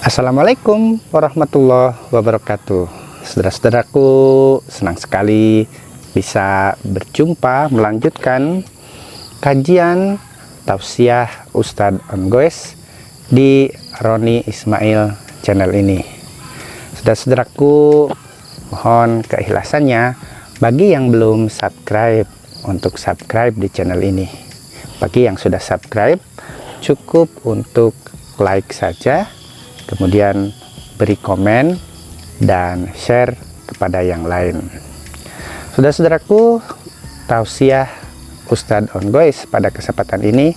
Assalamualaikum warahmatullahi wabarakatuh. Saudara-saudaraku, senang sekali bisa berjumpa melanjutkan kajian tausiah Ustadz Ongoes di Roni Ismail channel ini. Saudara-saudaraku, mohon keikhlasannya bagi yang belum subscribe untuk subscribe di channel ini. Bagi yang sudah subscribe, cukup untuk like saja, kemudian beri komen dan share kepada yang lain. Saudara-saudaraku, tausiah Ustadz Ongoes pada kesempatan ini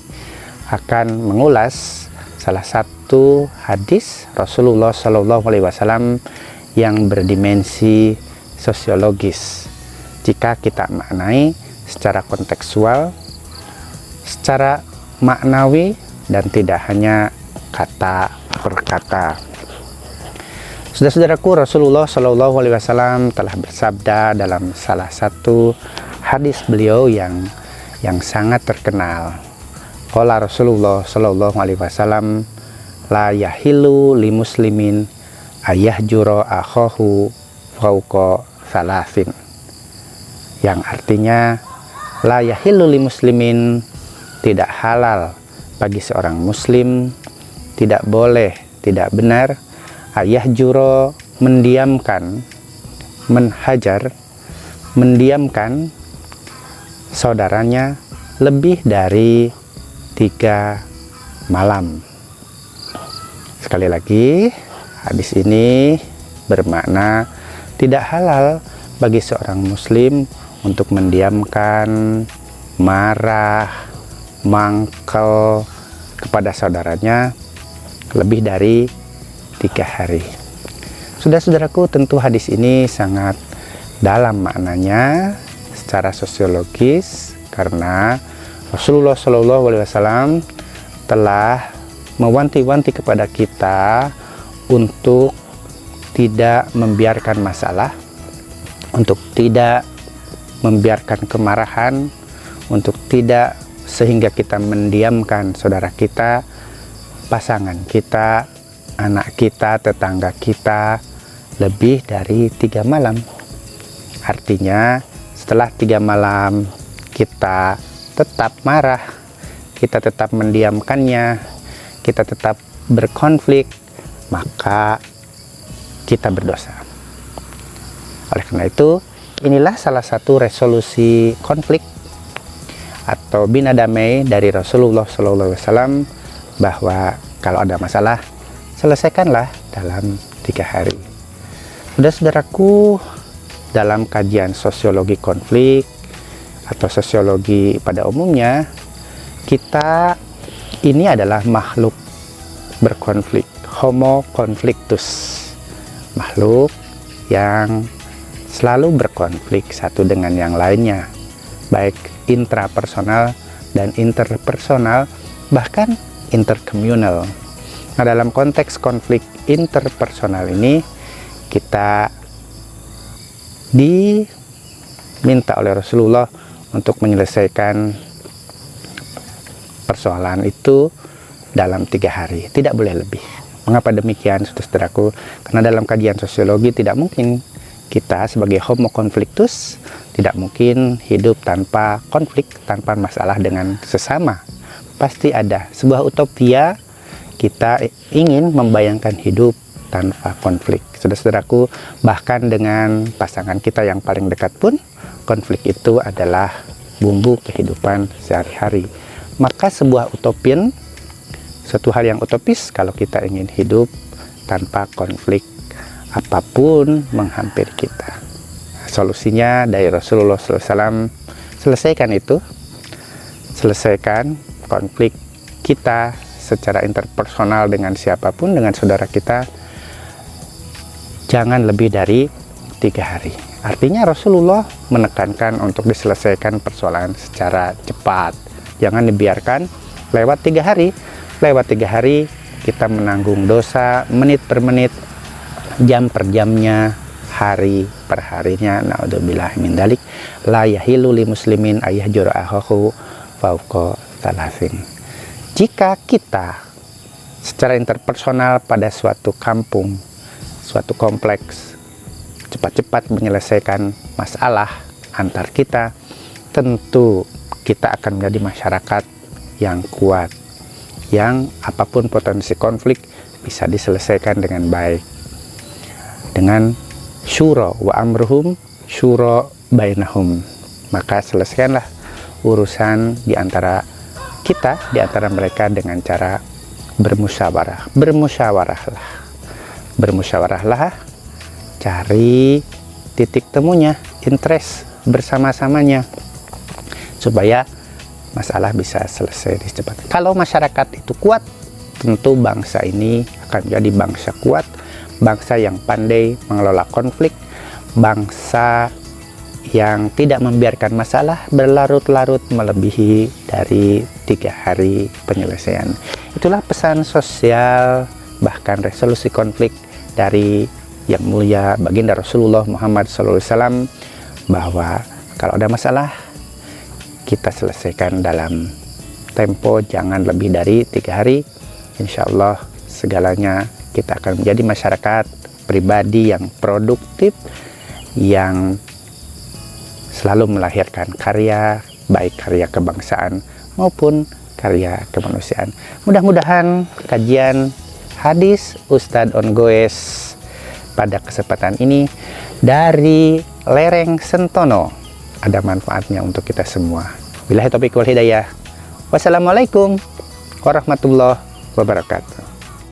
akan mengulas salah satu hadis Rasulullah SAW yang berdimensi sosiologis. Jika kita maknai secara kontekstual, secara maknawi, dan tidak hanya kata per kata. Saudara-saudaraku, Rasulullah SAW telah bersabda dalam salah satu hadis beliau yang sangat terkenal. Qala Rasulullah SAW, la yahilu li muslimin ayahjura akhahu fauqa salasin, yang artinya la yahilu li muslimin, tidak halal bagi seorang muslim, tidak boleh, tidak benar, ayahjura, mendiamkan, menhajar, mendiamkan saudaranya lebih dari 3 malam. Sekali lagi, hadis ini bermakna tidak halal bagi seorang muslim untuk mendiamkan, marah, mangkel kepada saudaranya lebih dari 3 hari. Saudara-saudaraku, tentu hadis ini sangat dalam maknanya secara sosiologis, karena Rasulullah SAW telah mewanti-wanti kepada kita untuk tidak membiarkan masalah, untuk tidak membiarkan kemarahan, untuk tidak sehingga kita mendiamkan saudara kita, pasangan kita, anak kita, tetangga kita lebih dari 3 malam. Artinya setelah 3 malam kita tetap marah, kita tetap mendiamkannya, kita tetap berkonflik, maka kita berdosa. Oleh karena itu, inilah salah satu resolusi konflik atau bina damai dari Rasulullah SAW, bahwa kalau ada masalah, selesaikanlah dalam 3 hari. Saudara-saudaraku, dalam kajian sosiologi konflik atau sosiologi pada umumnya, kita ini adalah makhluk berkonflik, homo conflictus, makhluk yang selalu berkonflik satu dengan yang lainnya, baik intrapersonal dan interpersonal, bahkan interkomunal. Nah, dalam konteks konflik interpersonal ini, kita diminta oleh Rasulullah untuk menyelesaikan persoalan itu dalam 3 hari, tidak boleh lebih. Mengapa demikian, saudaraku? Karena dalam kajian sosiologi tidak mungkin kita sebagai homo conflictus, tidak mungkin hidup tanpa konflik, tanpa masalah dengan sesama. Pasti ada sebuah utopia, kita ingin membayangkan hidup tanpa konflik. Saudara-saudaraku, bahkan dengan pasangan kita yang paling dekat pun, konflik itu adalah bumbu kehidupan sehari-hari. Maka sebuah utopian, suatu hal yang utopis kalau kita ingin hidup tanpa konflik apapun menghampiri kita. Solusinya dari Rasulullah SAW, selesaikan itu, selesaikan konflik kita secara interpersonal dengan siapapun, dengan saudara kita, jangan lebih dari 3 hari. Artinya Rasulullah menekankan untuk diselesaikan persoalan secara cepat, jangan dibiarkan lewat 3 hari. Lewat 3 hari kita menanggung dosa menit per menit, jam per jamnya, hari per harinya. Naudzubillah min dzalik. La yahilu li muslimin ayahjura akhahu fauqa salasin. Jika kita secara interpersonal pada suatu kampung, suatu kompleks, cepat-cepat menyelesaikan masalah antar kita, tentu kita akan menjadi masyarakat yang kuat, yang apapun potensi konflik bisa diselesaikan dengan baik. Dengan syura wa amruhum syura bainahum, maka selesaikanlah urusan di antara kita, di antara mereka dengan cara bermusyawarah. Bermusyawarahlah, cari titik temunya, interest bersama-samanya, supaya masalah bisa selesai secepatnya. Kalau masyarakat itu kuat, tentu bangsa ini akan menjadi bangsa kuat, bangsa yang pandai mengelola konflik, bangsa yang tidak membiarkan masalah berlarut-larut melebihi dari 3 hari penyelesaian. Itulah pesan sosial, bahkan resolusi konflik dari yang mulia baginda Rasulullah Muhammad SAW, bahwa kalau ada masalah kita selesaikan dalam tempo jangan lebih dari 3 hari. Insya Allah segalanya kita akan menjadi masyarakat pribadi yang produktif, yang selalu melahirkan karya, baik karya kebangsaan maupun karya kemanusiaan. Mudah-mudahan kajian hadis Ustadz Ongoes pada kesempatan ini dari lereng Sentono ada manfaatnya untuk kita semua. Billahi taufiq wal hidayah. Wassalamualaikum warahmatullahi wabarakatuh.